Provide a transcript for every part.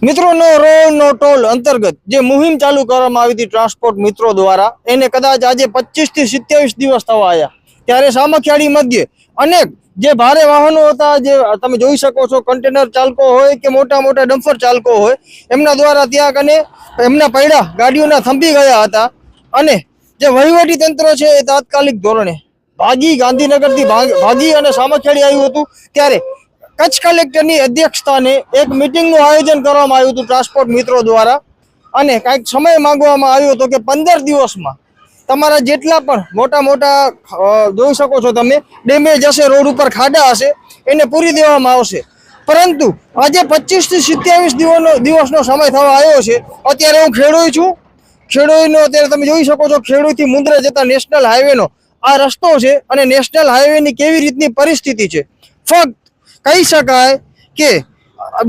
મિત્રો નો રોડ નો ટોલ અંતર્ગત જે મુહિમ ચાલુ કરવામાં આવી હતી ટ્રાન્સપોર્ટ મિત્રો દ્વારા એને કદાચ આજે 25 થી 27 દિવસ થવા આવ્યા ત્યારે સામખિયાળી મધ્યે અનેક જે ભારે વાહનો હતા જે તમે જોઈ શકો છો કન્ટેનર ચાલકો હોય કે મોટા મોટા ડમ્પર ચાલકો હોય એમના દ્વારા ત્યાં કને એમના પૈડા ગાડીઓના થંભી ગયા હતા અને જે વહીવટી તંત્ર છે એ તાત્કાલિક ધોરણે ભાગી ગાંધીનગરથી ભાગી અને સામખિયાળી આવ્યું હતું ત્યારે કચ્છ કલેક્ટરની અધ્યક્ષસ્થાને એક મીટિંગનું આયોજન કરવામાં આવ્યું હતું ટ્રાન્સપોર્ટ મિત્રો દ્વારા અને કાંઈક સમય માંગવામાં આવ્યો હતો કે 15 દિવસમાં તમારા જેટલા પણ મોટા મોટા જોઈ શકો છો તમે ડેમેજ હશે રોડ ઉપર ખાડા હશે એને પૂરી દેવામાં આવશે પરંતુ આજે 25 થી 27 દિવસનો સમય થવા આવ્યો છે અત્યારે હું ખેડૂત છું ખેડૂતનો અત્યારે તમે જોઈ શકો છો ખેડૂતથી મુંદ્રા જતા નેશનલ હાઈવેનો આ રસ્તો છે અને નેશનલ હાઈવેની કેવી રીતની પરિસ્થિતિ છે ફક્ત કહી શકાય કે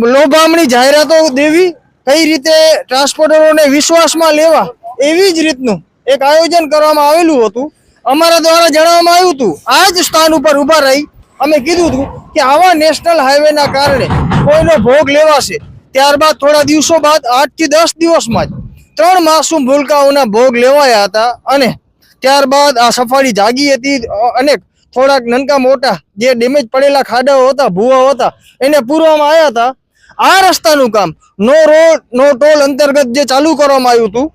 લોભામણી જાહેરાતો દેવી કઈ રીતે ટ્રાન્સપોર્ટરોને વિશ્વાસમાં લેવા એવી જ રીતનું એક આયોજન કરવામાં આવેલું હતું અમારા દ્વારા જણાવવામાં આવ્યું હતું આ જ સ્થાન ઉપર ઊભા રહી અમે કીધું હતું કે આવા નેશનલ હાઈવેના કારણે કોઈનો ભોગ લેવાશે ત્યારબાદ થોડા દિવસો બાદ 8 થી 10 દિવસમાં જ 3 માસૂમ ભૂલકાઓના ભોગ લેવાયા હતા અને ત્યારબાદ આ સફાળી જાગી હતી અને થોડાક નનકા મોટા જે ડેમેજ પડેલા ખાડાઓ હતા ભૂવાઓ હતા એને પૂરવામાં આવ્યા હતા આ રસ્તાનું કામ નો રોડ નો ટોલ અંતર્ગત જે ચાલુ કરવામાં આવ્યું હતું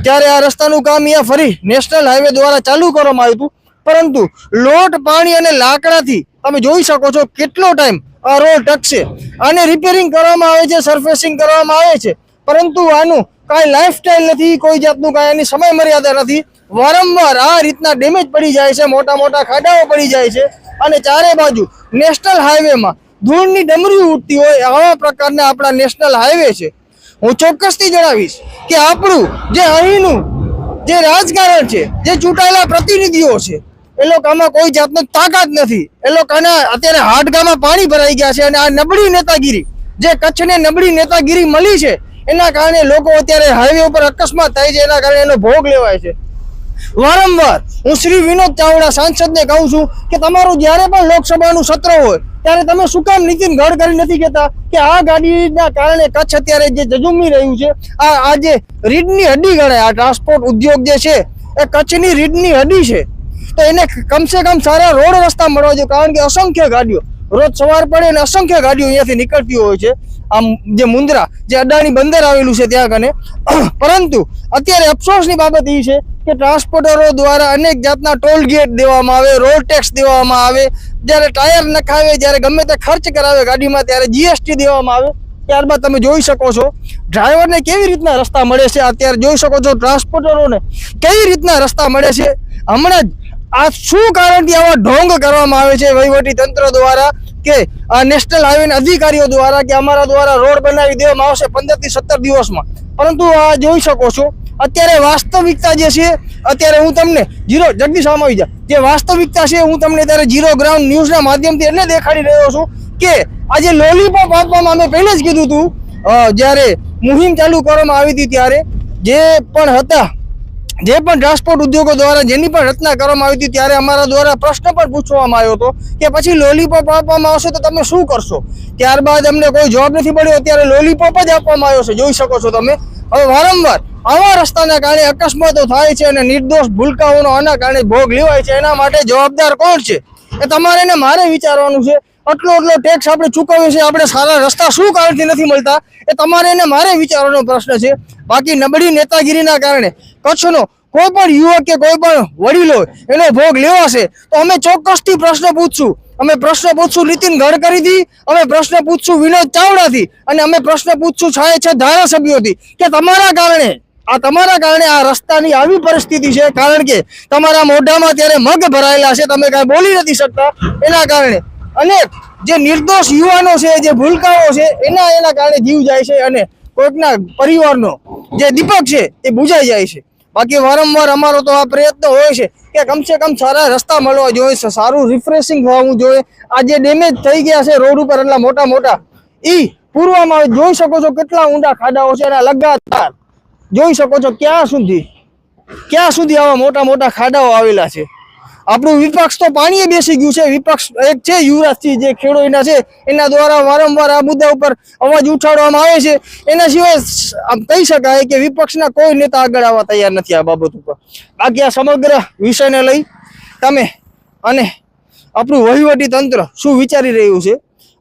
ત્યારે આ રસ્તાનું કામ અહીંયા ફરી નેશનલ હાઈવે દ્વારા ચાલુ કરવામાં આવ્યું હતું પરંતુ લોટ પાણી અને લાકડાથી તમે જોઈ શકો છો કેટલો ટાઈમ આ રોડ ટકશે આને રિપેરિંગ કરવામાં આવે છે સરફેસિંગ કરવામાં આવે છે પરંતુ આનું કાંઈ લાઈફસ્ટાઈલ નથી કોઈ જાતનું કાંઈ એની સમય મર્યાદા નથી વારંવાર આ રીતના ડેમેજ પડી જાય છે મોટા મોટા ખાડાઓ પડી જાય છે અને ચારે બાજુ નેશનલ હાઈવેમાં ધૂળની ડમરી ઉડતી હોય આવા પ્રકારના આપણા નેશનલ હાઈવે છે હું ચોક્કસથી જણાવીશ કે આપણું જે અહીંનું જે રાજકારણ છે જે ચૂંટાયેલા પ્રતિનિધિઓ છે એ લોકોમાં કોઈ જાતનો તાકાત નથી એ લોકોના અત્યારે હાડકામાં પાણી ભરાઈ ગયા છે અને આ નબળી નેતાગીરી જે કચ્છને નબળી નેતાગીરી મળી છે એના કારણે લોકો અત્યારે હાઈવે ઉપર અકસ્માત થાય છે એના કારણે એનો ભોગ લેવાય છે વારંવાર હું શ્રી વિનોદ ચાવડા સાંસદને કહું છું કે તમારું જ્યારે પણ લોકસભાનું સત્ર હોય ત્યારે તમે શું કામ નીતિન ગડકરી નથી કહેતા કે આ ગાડીના કારણે કચ્છ અત્યારે જે ઝઝૂમી રહ્યું છે આ જે રીઢની હड्डी ગણાય આ ટ્રાન્સપોર્ટ ઉદ્યોગ જે છે એ કચ્છની રીઢની હड्डी છે તો એને કમસે કમ સારા રોડ રસ્તા મળવા જોઈએ કારણ કે અસંખ્ય ગાડીઓ રોજ સવાર પડે અને અસંખ્ય ગાડીઓ અહીંયાથી નીકળતી હોય છે આમ જે મુંદ્રા જે અડાણી બંદર આવેલું છે ત્યાં કને પરંતુ અત્યારે અફસોસની બાબત એ છે કે ટ્રાન્સપોર્ટરો દ્વારા અનેક જાતના ટોલ ગેટ દેવામાં આવે રોડ ટેક્સ દેવામાં આવે જ્યારે ટાયર નખાવે જ્યારે ગમે તે ખર્ચ કરાવે ગાડીમાં ત્યારે જીએસટી દેવામાં આવે ત્યારબાદ તમે જોઈ શકો છો ડ્રાઈવરને કેવી રીતના રસ્તા મળે છે અત્યારે જોઈ શકો છો ટ્રાન્સપોર્ટરોને કેવી રીતના રસ્તા મળે છે હમણાં જ આ શું કારણથી આવા ઢોંગ કરવામાં આવે છે વહીવટી તંત્ર દ્વારા કે આ નેશનલ હાઈવેના અધિકારીઓ દ્વારા કે અમારા દ્વારા રોડ બનાવી દેવામાં આવશે 15 થી 17 દિવસમાં પરંતુ આ જોઈ શકો છો અત્યારે વાસ્તવિકતા જે છે અત્યારે હું તમને જગદીશ આમ આવી જા જે વાસ્તવિકતા છે હું તમને અત્યારે ઝીરો ગ્રાઉન્ડ ન્યૂઝના માધ્યમથી એટલે દેખાડી રહ્યો છું કે આજે લોલીપોપ આપવામાં અમે પહેલા જ કીધું હતું જ્યારે મુહિમ ચાલુ કરવામાં આવી હતી ત્યારે જે પણ ટ્રાન્સપોર્ટ ઉદ્યોગો દ્વારા જેની પણ રચના કરવામાં આવી હતી ત્યારે અમારા દ્વારા પ્રશ્ન પણ પૂછવામાં આવ્યો હતો કે પછી લોલીપોપ આપવામાં આવશે તો તમે શું કરશો ત્યારબાદ અમને કોઈ જવાબ નથી મળ્યો અત્યારે લોલીપોપ જ આપવામાં આવ્યો છે જોઈ શકો છો તમે હવે વારંવાર આવા રસ્તાના કારણે અકસ્માતો થાય છે અને નિર્દોષ ભૂલકાઓનો આના કારણે ભોગ લેવાય છે એના માટે જવાબદાર કોણ છે એ તમારે ને મારે વિચારવાનું છે આટલો ટેક્સ આપણે ચૂકવીએ છીએ આપણે સારા રસ્તા શું કારણથી નથી મળતા એ તમારે ને મારે વિચારવાનો પ્રશ્ન છે બાકી નબળી નેતાગીરીના કારણે કચ્છનો કોઈ પણ યુવક કે કોઈ પણ વડીલો એનો ભોગ લેવાશે તો અમે ચોક્કસથી પ્રશ્ન પૂછશું નીતિન ગડકરીથી અમે પ્રશ્ન પૂછશું વિનોદ ચાવડાથી અને અમે પ્રશ્ન પૂછશું છ ધારાસભ્યોથી કે તમારા કારણે આ રસ્તાની આવી પરિસ્થિતિ છે કારણ કે તમારા મોઢામાં ત્યારે મગ ભરાયેલા છે તમે કાંઈ બોલી નથી શકતા એના કારણે અને જે નિર્દોષ યુવાનો છે જે ભૂલકાઓ છે એના કારણે જીવ જાય છે અને કોઈકના પરિવારનો જે દીપક છે એ બુઝાઈ જાય છે બાકી વારંવાર અમારો તો આ પ્રયત્ન હોય છે કે કમસે કમ સારા રસ્તા મળવા જોઈએ સારું રિફ્રેશિંગ થવું જોઈએ આ જે ડેમેજ થઈ ગયા છે રોડ ઉપર એટલા મોટા ઈ પૂરવામાં જોઈ શકો છો કેટલા ઊંડા ખાડાઓ છે એના લગાતાર જોઈ શકો છો ક્યાં સુધી આવા મોટા ખાડાઓ આવેલા છે આપણું વિપક્ષ તો પાણીએ બેસી ગયું છે. વિપક્ષ એક છે યુવરાજસિંહ, જે ખેડૂતોના છે, એના દ્વારા વારંવાર આ મુદ્દા ઉપર અવાજ ઉઠાડવામાં આવે છે. એના સિવાય આમ કહી શકાય કે વિપક્ષના કોઈ નેતા આગળ આવવા તૈયાર નથી આ બાબત ઉપર. બાકી આ સમગ્ર વિષયને લઈ તમે અને આપણું વહીવટી તંત્ર શું વિચારી રહ્યું છે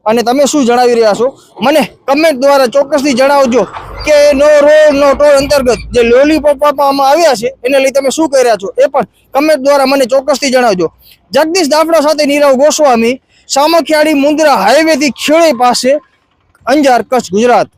અને તમે શું જણાવી રહ્યા છો, મને કમેન્ટ દ્વારા ચોક્કસથી જણાવજો કે નો રોડ નો ટોલ અંતર્ગત જે લોલીપોપ આપવામાં આવ્યા છે એને લઈ તમે શું કહી રહ્યા છો, એ પણ કમેન્ટ દ્વારા મને ચોક્કસથી જણાવજો. જગદીશ દાફડા સાથે નીરવ ગોસ્વામી, સામખિયાળી મુન્દ્રા હાઈવે થી ખેડે પાસે, અંજાર, કચ્છ, ગુજરાત.